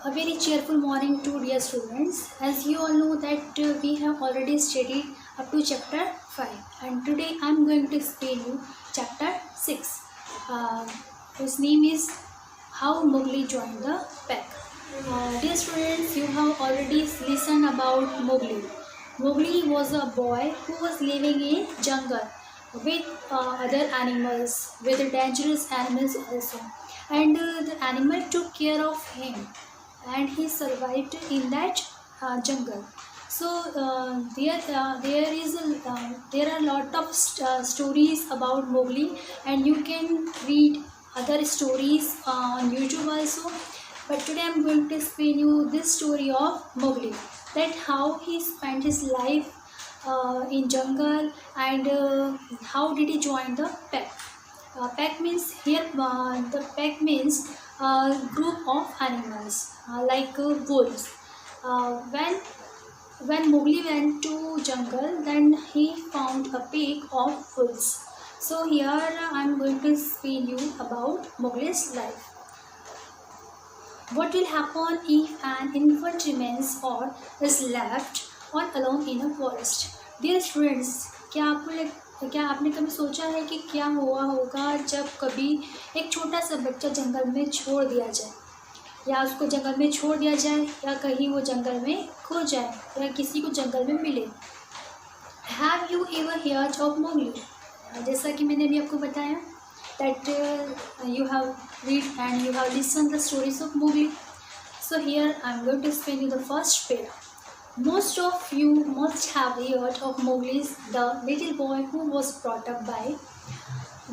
A very cheerful morning to dear students. As you all know that we have already studied up to chapter 5 and today I am going to explain you chapter 6 whose name is How Mowgli Joined the Pack. Dear students, you have already listened about Mowgli. Mowgli was a boy who was living in jungle with other animals, with dangerous animals also, and the animal took care of him and he survived in that jungle. So there are a lot of stories about Mowgli, and you can read other stories on YouTube also. But today I am going to explain you this story of Mowgli, that how he spent his life in jungle and how did he join the pack. Pack means here the pack means group of animals like wolves. When Mowgli went to jungle, then he found a pack of wolves. So here I am going to explain you about Mowgli's life. What will happen if an infant remains or is left all alone in a forest? Dear students, क्या आपने कभी सोचा है कि क्या हुआ होगा जब कभी एक छोटा सा बच्चा जंगल में छोड़ दिया जाए, या उसको जंगल में छोड़ दिया जाए, या कहीं वो जंगल में खो जाए, या किसी को जंगल में मिले. Have you ever heard of Mowgli? जैसा कि मैंने अभी आपको बताया that you have read and you have listened the stories of Mowgli. So here I am going to explain you the first pair. Most of you must have heard of Mowgli, the little boy who was brought up by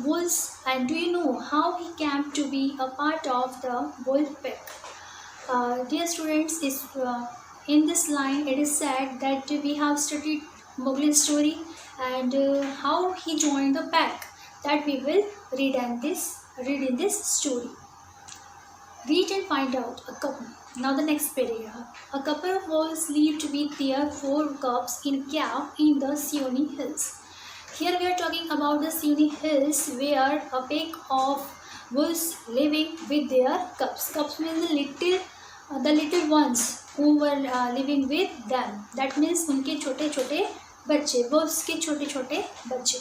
wolves. And do you know how he came to be a part of the wolf pack? Dear students, in this line it is said that we have studied Mowgli's story and how he joined the pack. That we will read in this story. Read and find out. Now the next paragraph. A couple of wolves lived with their 4 cubs in a cave in the Seeonee Hills. Here we are talking about the Seeonee Hills, where a pack of wolves living with their cubs. Cubs means the little ones who were living with them. That means उनके छोटे-छोटे बच्चे, wolves के छोटे-छोटे बच्चे.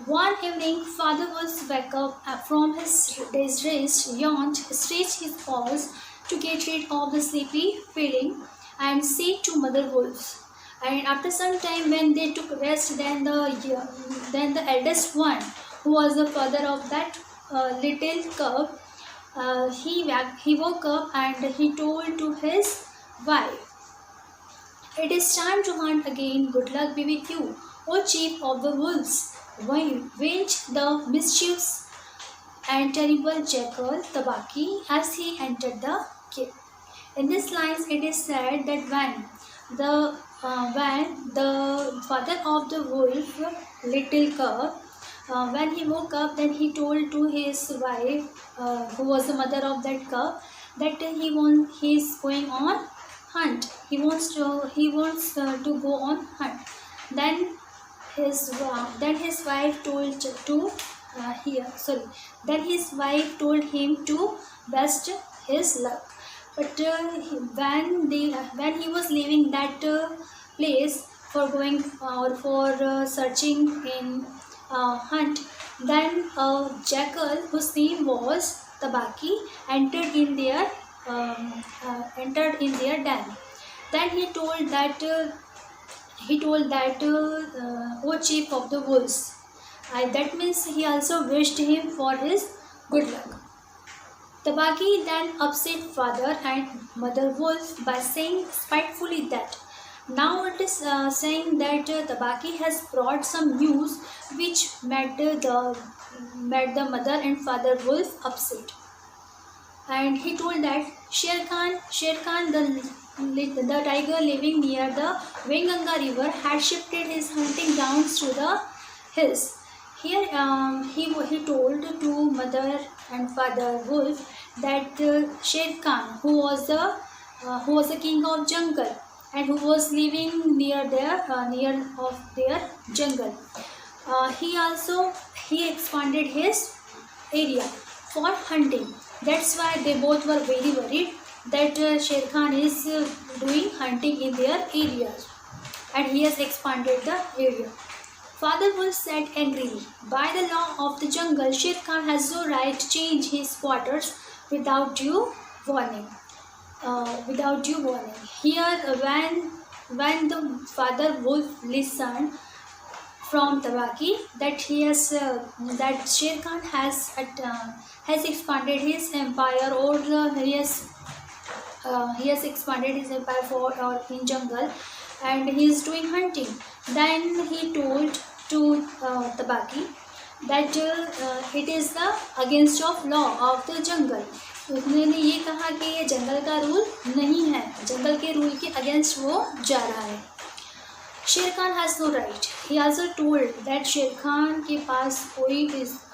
One evening, Father Wolf woke up from his day's rest, yawned, stretched his paws to get rid of the sleepy feeling, and said to Mother Wolf. And after some time, when they took rest, then the eldest one, who was the father of that little cub, he woke up and he told to his wife, "It is time to hunt again. Good luck be with you, O chief of the wolves." Waged the mischievous and terrible jackal Tabaqui as he entered the cave. In these lines, it is said that when the father of the wolf, little cub, when he woke up, then he told to his wife, who was the mother of that cub, that he is going on hunt. He wants to go on hunt. Then his wife told him to best his luck. But when he was leaving that place for going or for searching in hunt, then a jackal whose name was Tabaqui entered in their den. Then he told that. O chief of the wolves. That means he also wished him for his good luck. Tabaqui then upset father and mother wolf by saying spitefully that now it is saying that Tabaqui has brought some news which made the mother and father wolf upset. And he told that Sher Khan, the tiger living near the Venganga river, had shifted his hunting grounds to the hills. Here he told to mother and father wolf that Sher Khan, who was the king of jungle and who was living near of their jungle, he expanded his area for hunting. That's why they both were very worried that Sher Khan is doing hunting in their areas, and he has expanded the area. Father Wolf said angrily, "By the law of the jungle, Sher Khan has no right to change his quarters without due warning." Here, when the Father Wolf listened from Tabaqui that that Sher Khan has expanded his empire, or he has expanded his empire for or in jungle, and he is doing hunting. Then he told to Tabaqui that it is the against of law of the jungle. उन्होंने ये कहा कि ये जंगल का rule नहीं है, जंगल के rule के अगेंस्ट वो जा रहा है. Shere Khan has no right. He also told that Shere Khan के पास कोई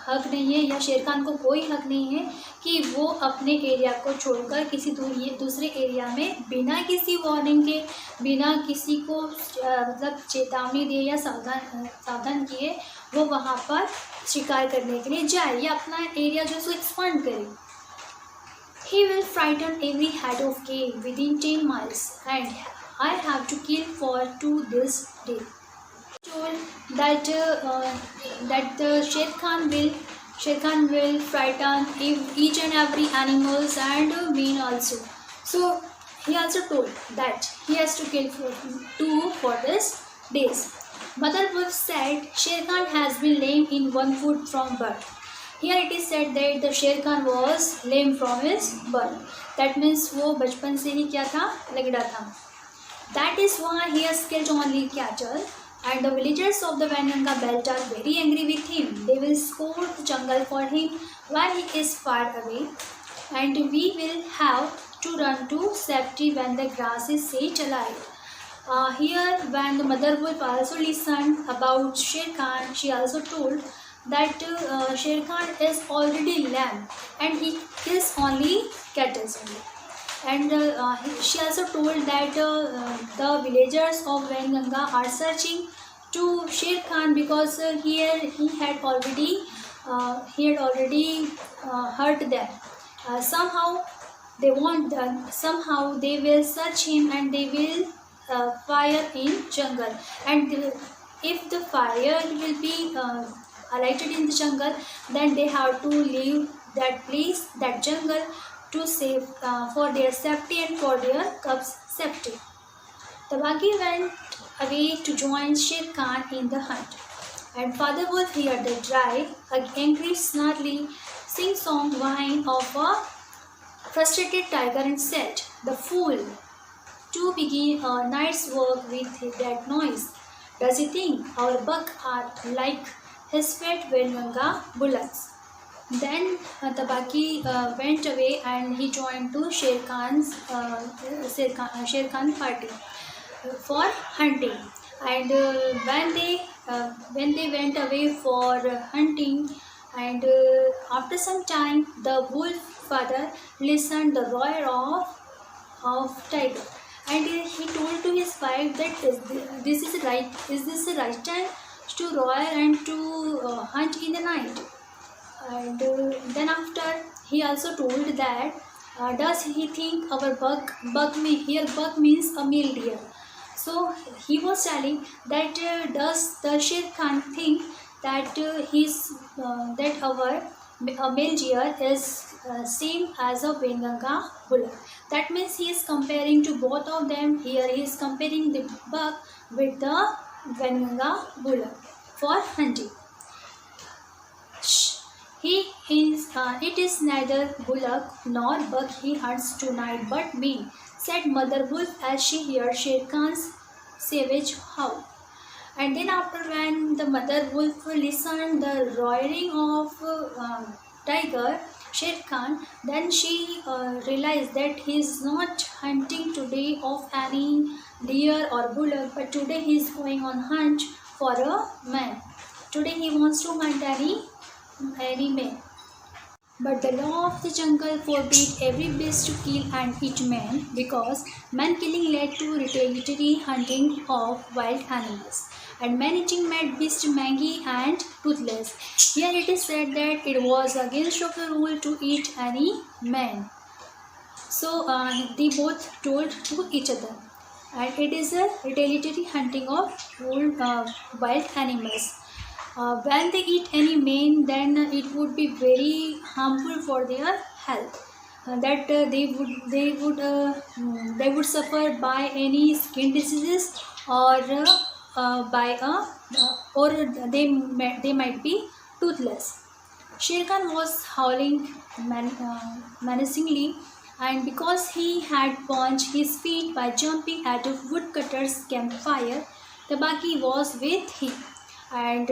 हक नहीं है, या शेर खान को कोई हक नहीं है कि वो अपने एरिया को छोड़कर किसी दूसरे एरिया में बिना किसी वार्निंग के, बिना किसी को मतलब चेतावनी दे या सावधान किए वो वहाँ पर शिकार करने के लिए जाए या अपना एरिया जो है उसको एक्सपांड करे. He will frighten every head of game within 10 miles, and I have to kill for 2 this day. Told that the Sher Khan will frighten each and every animals and men also. So he also told that he has to kill for 2 for this days. Mother Wolf said Sher Khan has been lame in one foot from birth. Here it is said that the Sher Khan was lame from his birth. That means वो बचपन से ही क्या था, लगड़ा था. That is why he has killed only cattle, and the villagers of the Venganga belt are very angry with him. They will scour the jungle for him while he is far away, and we will have to run to safety when the grass is set alive. Here, when the mother wolf also listened about Sher Khan, she also told that Sher Khan is already lame and he kills only cattle only. And she also told that the villagers of Venganga are searching to Sher Khan because he had already hurt them. Somehow they will search him and they will fire in jungle, and if the fire will be alighted in the jungle, then they have to leave that place, that jungle, to save for their safety and for their cubs' safety. Tabaqui went away to join Sher Khan in the hunt, and Father Wolf heard the dry, angry, snarly sing-song whine of a frustrated tiger and said, "The fool, to begin a night's work with that noise. Does he think our buck are like his fat Venganga bullocks?" Then Tabaqui went away and he joined to Sher Khan's party for hunting. And when they went away for hunting, and after some time, the wolf father listened the roar of tiger, and he told to his wife that this is the right time to roar and to hunt in the night. And then after he also told that does he think our buck means a male deer. So he was telling that does the Sher Khan think that a male deer is same as a Venganga bullock. That means he is comparing to both of them. Here he is comparing the buck with the Venganga bullock for hunting. It is neither bullock nor buck he hunts tonight, but me, said Mother Wolf as she heard Sher Khan's savage howl. And then after, when the Mother Wolf listened the roaring of tiger, Sher Khan, then she realized that he is not hunting today of any deer or bullock, but today he is going on hunt for a man. Today he wants to hunt any man. But the law of the jungle forbade every beast to kill and eat man, because man killing led to retaliatory hunting of wild animals, and man eating made beast mangy and toothless. Here it is said that it was against of the rule to eat any man. So they both told to each other, and it is a retaliatory hunting of wild animals. When they eat any man, then it would be very harmful for their health. That they would suffer by any skin diseases, or by or they might be toothless. Shere Khan was howling menacingly, and because he had punched his feet by jumping at a woodcutter's campfire, Tabaki was with him. And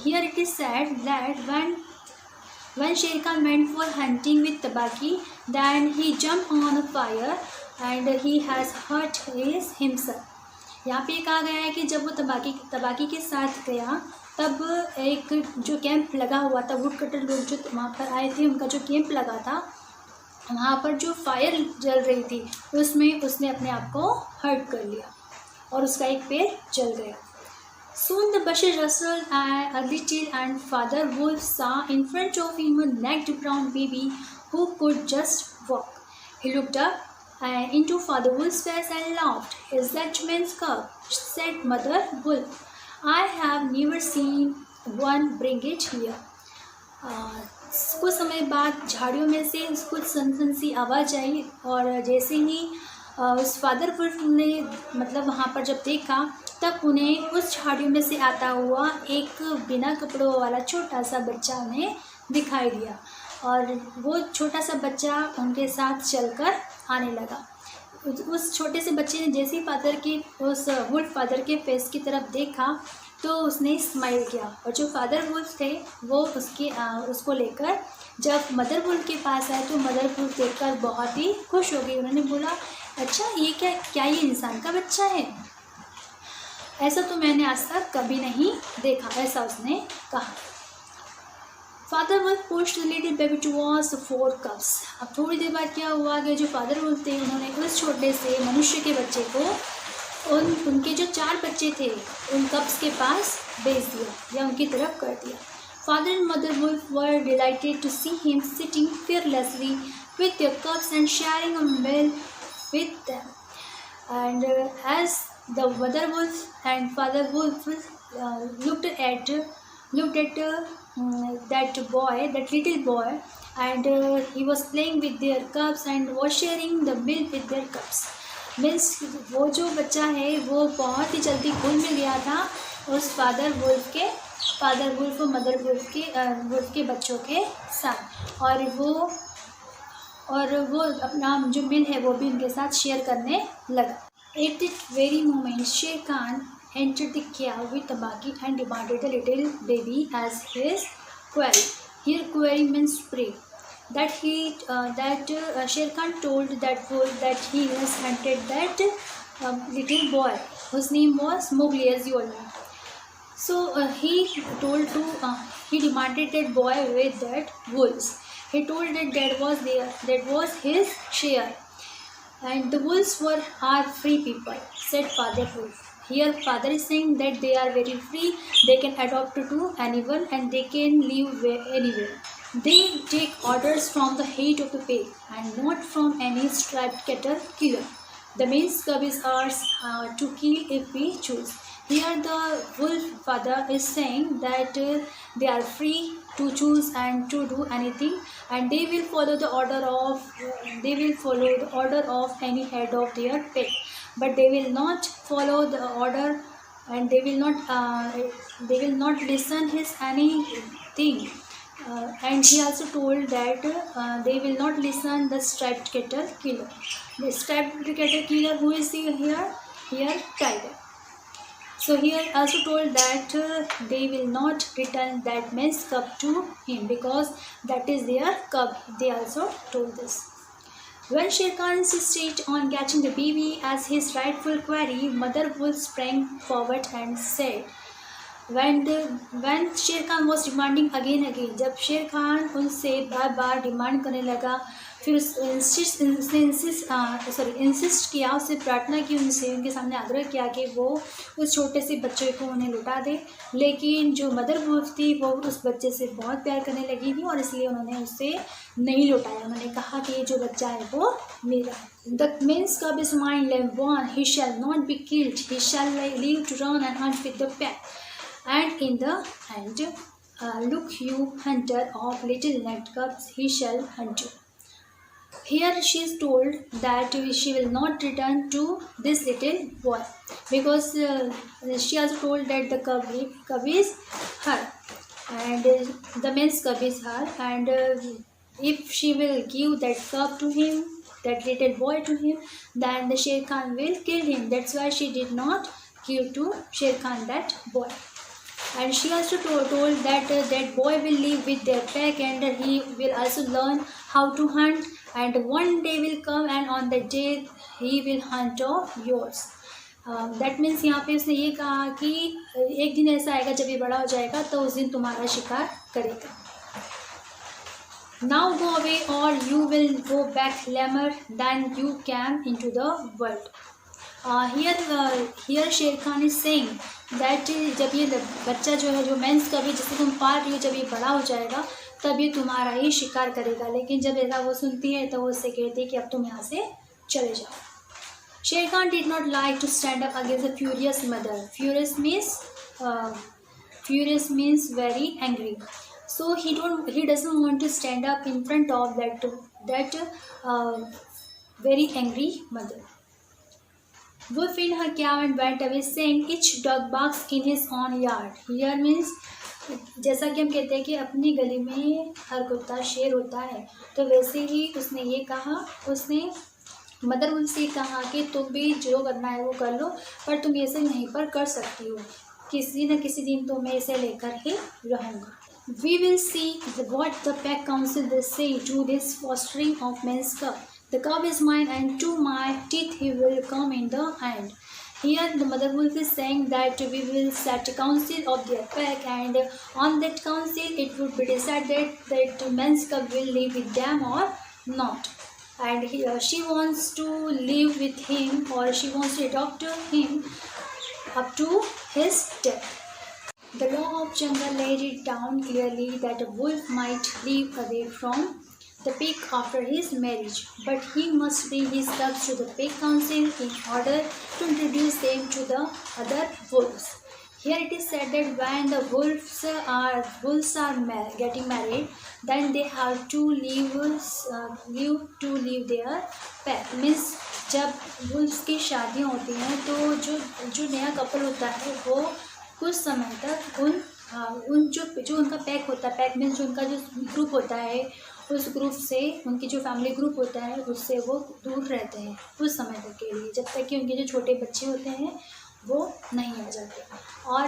here it is said that when Shere Khan went for hunting with Tabaki, then he jumped on a fire and he has hurt himself. यहाँ पे कहा गया है कि जब वो तबाकी के साथ गया, तब एक जो कैंप लगा हुआ था, वुड कटर लोग जो वहाँ पर आए थे, उनका जो कैंप लगा था, वहाँ पर जो फायर जल रही थी, उसमें उसने अपने आप को हर्ट कर लिया और उसका एक पैर जल गया. Soon the bushes rustled a little, and Father Wolf saw in front of him a naked brown baby who could just walk. He looked up into Father Wolf's face and laughed. "Is that man's cub?" said Mother Wolf. "I have never seen one. Bring it here." कुछ समय बाद झाड़ियों में से कुछ सन सी आवाज़ आई, और जैसे ही उस फादर वुल्फ ने मतलब वहाँ पर जब देखा, तब उन्हें उस झाड़ियों में से आता हुआ एक बिना कपड़ों वाला छोटा सा बच्चा उन्हें दिखाई दिया, और वो छोटा सा बच्चा उनके साथ चलकर आने लगा. उस छोटे से बच्चे ने जैसे ही उस वुल्फ फादर के फेस की तरफ देखा, तो उसने स्माइल किया, और जो फादर वुल्फ थे वो उसको लेकर जब मदर वुल्फ के पास आए, तो मदर वुल्फ देखकर बहुत ही खुश हो गई. उन्होंने बोला, अच्छा ये क्या ये इंसान का बच्चा है? ऐसा तो मैंने आज तक कभी नहीं देखा, ऐसा उसने कहा. Father wolf pushed the little baby towards the 4 cubs. अब थोड़ी देर बाद क्या हुआ कि जो फादर वुल्फ थे, उन्होंने उस छोटे से मनुष्य के बच्चे को उनके जो 4 बच्चे थे उन कब्स के पास भेज दिया, या उनकी तरफ कर दिया. Father and Mother Wolf were delighted to see him sitting fearlessly with their cubs and sharing a meal with them. And as the Mother Wolf and Father Wolf looked at that little boy, and he was playing with their cubs and was sharing the milk with their cubs. Means वो जो बच्चा है वो बहुत ही जल्दी घुल मिल गया था उस फादर वुल्फ और मदर वुल्फ के बच्चों के साथ, और वो अपना जो मिल है वो भी उनके साथ शेयर करने लगा. At that very moment, Shere Khan entered the cave with Tabaki and demanded the little baby as his quarry. Here, quarry means prey. Shere Khan told that wolf that he has hunted that little boy whose name was Mowgli, as you all know. So he demanded that boy with that wolves. He told that was his share. And the wolves are free people, said Father Wolf. Here Father is saying that they are very free, they can adopt to anyone and they can live anywhere. They take orders from the head of the pig and not from any striped cattle killer. The man's cub is ours to kill if we choose. Here the wolf father is saying that they are free to choose and to do anything, and they will follow the order of any head of their pet, but they will not follow the order, and they will not listen his anything. And he also told that they will not listen the striped cattle killer. The striped cattle killer, who is here tiger. So here also told that they will not return that man's cub to him because that is their cub. They also told this. When Shere Khan insisted on catching the baby as his rightful quarry, Mother Wolf sprang forward and said, when Shere Khan was demanding again, जब शेर खान उनसे बार बार demand करने लगा, फिर उसने insist किया, उससे प्रार्थना की, उनसे उनके सामने आग्रह किया कि वो उस छोटे से बच्चे को उन्हें लौटा दे। लेकिन जो मदर वुल्फ थी वो उस बच्चे से बहुत प्यार करने लगी थी और इसलिए उन्होंने उसे नहीं लौटाया। उन्होंने कहा कि ये जो बच्चा है वो मेरा है। The man's cub is mind live on, he shall not be killed, he shall leave to run and hunt with the pack and in the end look you hunter of little net cubs, he shall hunt you. Here she is told that she will not return to this little boy because she also told that the cub is her and the man's cub is her, and if she will give that cub to him, that little boy to him, then the Sher Khan will kill him. That's why she did not give to Sher Khan that boy. And she also told that that boy will live with their pack and he will also learn how to hunt, and one day will come and on that day he will hunt of yours. That means यहाँ पे उसने ये कहा कि एक दिन ऐसा आएगा जब ये बड़ा हो जाएगा तो उस दिन तुम्हारा शिकार करेगा. Now go away or you will go back lamer than you came into the world. Here Sher Khan is saying that जब ये बच्चा जो है, जो मेंस का भी जिसे तुम पाल रही हो, जब ये बड़ा हो जाएगा तब ये तुम्हारा ही शिकार करेगा. लेकिन जब ऐसा वो सुनती है तो वो उससे कहती है कि अब तुम यहाँ से चले जाओ. Sher Khan did not like to stand up against a furious mother. Furious means very angry. So he doesn't want to stand up in front of that very angry mother. Wolf in her cow and went away saying each dog barks in his own yard. Here means जैसा कि हम कहते हैं कि अपनी गली में हर कुत्ता शेर होता है, तो वैसे ही उसने ये कहा, उसने मदर वुल्फ से कहा कि तुम भी जो करना है वो कर लो, पर तुम ऐसे नहीं पर कर सकती हो, किसी न किसी दिन तो मैं इसे लेकर ही रहूँगा. We will see what the pack council will say to this fostering of men's cub. The cub is mine and to my teeth he will come in the end. Here the mother wolf is saying that we will set a council of their pack, and on that council it would be decided that men's cub will live with them or not. And she wants to live with him, or she wants to adopt him up to his death. The law of jungle laid it down clearly that a wolf might live away from the pack after his marriage, but he must bring his cubs to the pack council in order to introduce them to the other wolves. Here it is said that when the wolves are getting married, then they have to leave their pack. Means जब wolves की शादियाँ होती हैं तो जो नया couple होता है वो कुछ समय तक उन जो उनका पैक होता है, पैक मीन्स जो उनका जो ग्रुप होता है, उस ग्रुप से, उनकी जो फैमिली ग्रुप होता है उससे वो दूर रहते हैं कुछ समय तक के लिए, जब तक कि उनके जो छोटे बच्चे होते हैं वो नहीं आ जाते. और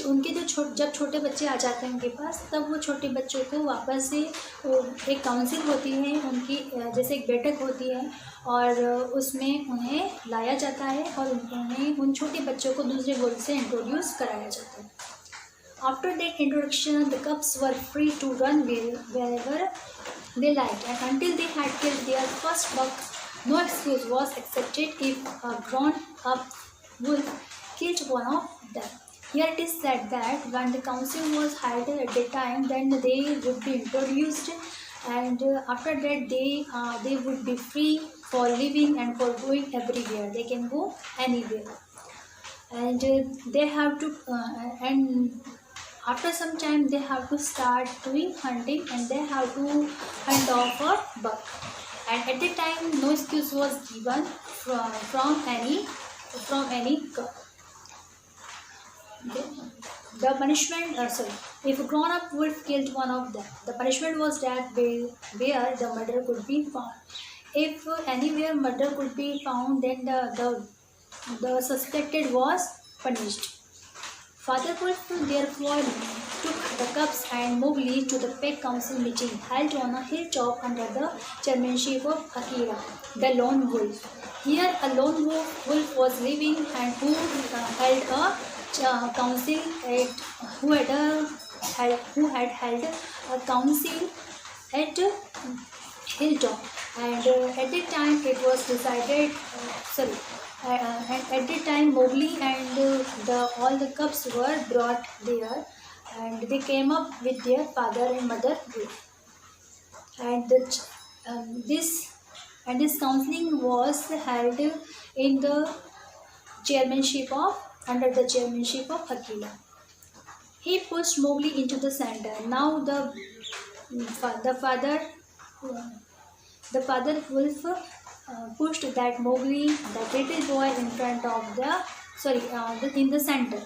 उनके जब छोटे बच्चे आ जाते हैं उनके पास, तब वो छोटे बच्चों को वापस से एक काउंसिल होती है उनकी, जैसे एक बैठक होती है, और उसमें उन्हें लाया जाता है और उन्हें उन छोटे बच्चों को दूसरे वुल्फ से इंट्रोड्यूस कराया जाता है. After that introduction, the cubs were free to run wherever they liked, and until they had killed their first buck, no excuse was accepted if a grown-up wolf killed one of them. Here it is said that when the council was held at that time, then they would be introduced, and after that they would be free for living and for going everywhere. They can go anywhere, and they have to and after some time they have to start doing hunting, and they have to hunt off a buck. And at that time no excuse was given from any cub. The punishment, if a grown-up wolf killed one of them, the punishment was that where the murder could be found. If anywhere murder could be found, then the suspected was punished. Father Wolf therefore took the cubs and Mowgli to the pack council meeting held on a hilltop under the chairmanship of Akira, the lone wolf. Here a lone wolf was living, and who held a council who had held a council at Hilltop, and at that time it was decided. And at that time Mowgli and the all the cubs were brought there, and they came up with their father and mother Wolf, and this this counseling was held in the chairmanship of under the chairmanship of Akela. He pushed Mowgli into the center. Now the father the father wolf pushed that Mowgli, the little boy, in front of in the center,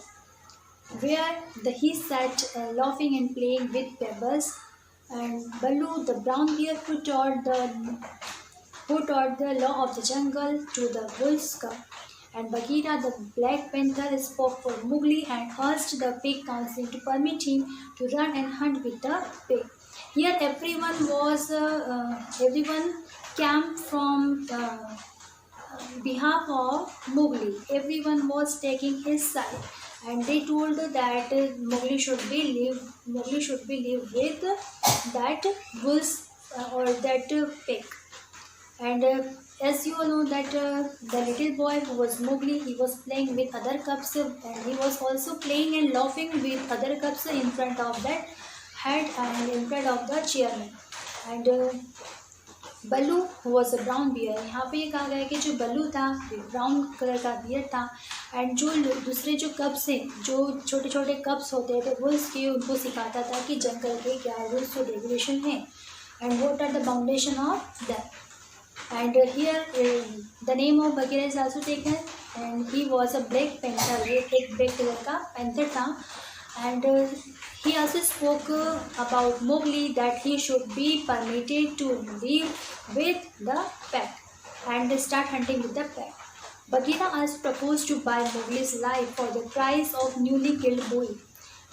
where he sat laughing and playing with pebbles. And Baloo, the brown bear who taught the law of the jungle to the wolf's cub, and Bagheera, the black panther, spoke for Mowgli and asked the pig council to permit him to run and hunt with the pig. Here, everyone camped from behalf of Mowgli. Everyone was taking his side, and they told that Mowgli should be live with that wolf or that pig. And as you all know that the little boy who was Mowgli, he was playing with other cubs, and he was also playing and laughing with other cubs in front of that head and in front of the chairman. And Baloo who was a brown bear, यहाँ पे ये कहा गया है कि जो बल्लू था brown colour का बियर था, एंड जो दूसरे जो कब्स हैं, जो छोटे छोटे कब्स होते थे, वो इसके उनको सिखाता था कि जंगल के क्या रूल्स और रेगुलेशन है, and what are the foundation of that. And here the name of Bagheera is also taken, and he was a black panther. ये एक black color का panther था, and he also spoke about Mowgli that he should be permitted to live with the pack and start hunting with the pack. Bagheera also proposed to buy Mowgli's life for the price of newly killed bull.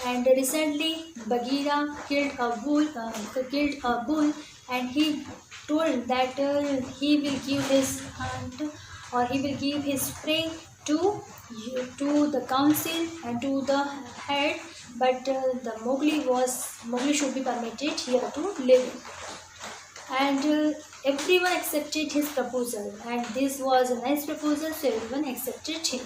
And recently Bagheera killed a bull, and he told that he will give his hunt, or he will give his prey to the council and to the head, but the Mowgli should be permitted here to live. And everyone accepted his proposal, and this was a nice proposal, so everyone accepted him.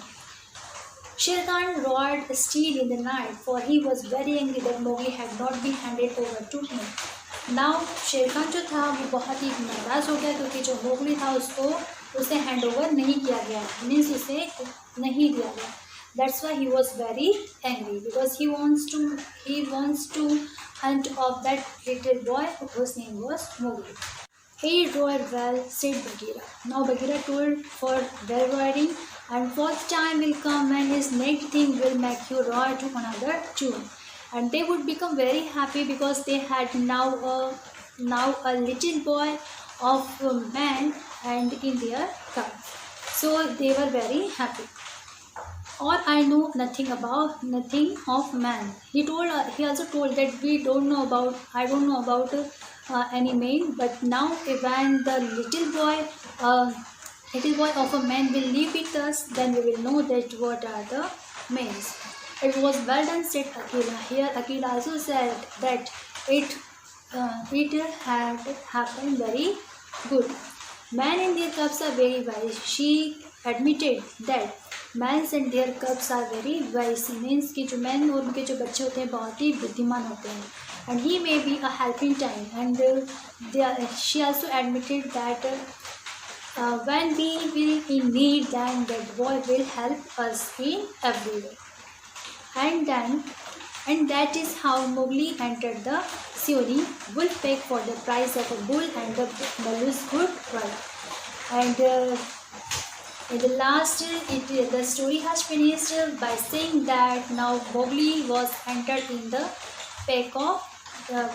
Shere Khan roared still in the night, for he was very angry that Mowgli had not been handed over to him. Now शेर खान जो था वो बहुत ही नाराज़ हो गया, क्योंकि जो मोगली था उसे हैंड ओवर नहीं किया गया, मीन्स उसे नहीं दिया गया. That's why he was very angry, because he wants to hunt of that little boy whose name was Mowgli. He roared well, said Bagheera. Now Bagheera told for well roaring, and fourth time will come when his next thing will make you roar to another tune. And they would become very happy because they had now a little boy of man and in their cup. So they were very happy. Or I know nothing of man. He also told that I don't know about any man. But now when the little boy of a man will live with us, then we will know that what are the males. It was well done, said Akela. Here Akela also said that it had happened very good. Man and their cubs are very wise. She admitted that mans and their cubs are very wise. Means कि जो man और उनके जो बच्चे होते हैं बहुत ही बुद्धिमान होते हैं. And he may be a helping time. And she also admitted that when we will in need, then that boy will help us in every way. And that is how Mowgli entered the Seoni wolf pack for the price of a bull and the Baloo's good wife. And in the last, the story has finished by saying that now Mowgli was entered in the pack of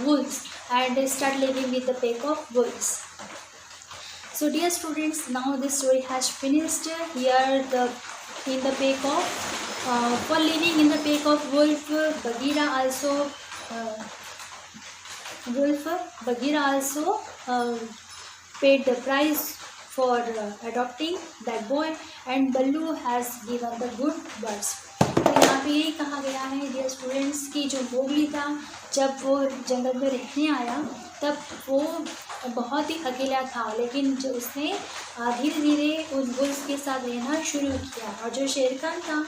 wolves and start living with the pack of wolves. So dear students, now this story has finished. Here in the pack of for living in the pack of wolf, Bagheera also paid the price for adopting that boy, and Baloo has given the good words. यहाँ पे यही कहा गया है dear students कि जो Mowgli था जब वो जंगल में रहने आया तब वो बहुत ही अकेला था, लेकिन जो उसने धीरे धीरे उन वुल्फ के साथ रहना शुरू किया। और जो शेर खान था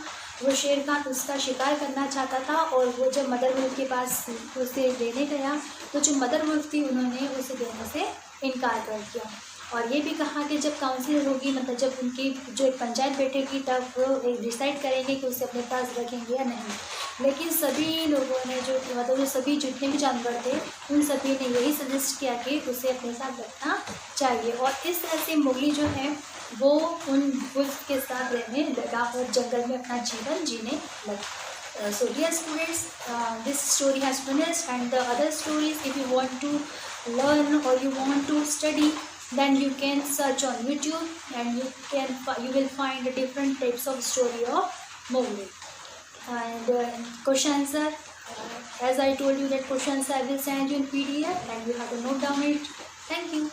वो शेर खान उसका शिकार करना चाहता था, और वो जब मदर वुल्फ के पास उसे देने गया तो जो मदर वुल्फ थी उन्होंने उसे देने से इनकार कर दिया। और ये भी कहा कि जब काउंसिल होगी, मतलब जब उनकी जो एक पंचायत बैठेगी, तब वो एक डिसाइड करेंगे कि उसे अपने पास रखेंगे या नहीं। लेकिन सभी लोगों ने जो मतलब जो सभी जितने भी जानवर थे उन सभी ने यही सजेस्ट किया कि उसे अपने साथ रखना चाहिए। और इस तरह से मोगली जो है वो उन वुल्फ के साथ रहने लगा और जंगल में अपना जीवन जीने लगा। So dear students, this story has finished, and the other stories, if you want to learn or you want to study, then you can search on YouTube and you will find different types of story of Mowgli. And question answer, as I told you that question answer I will send you in PDF and you have to note down it. Thank you.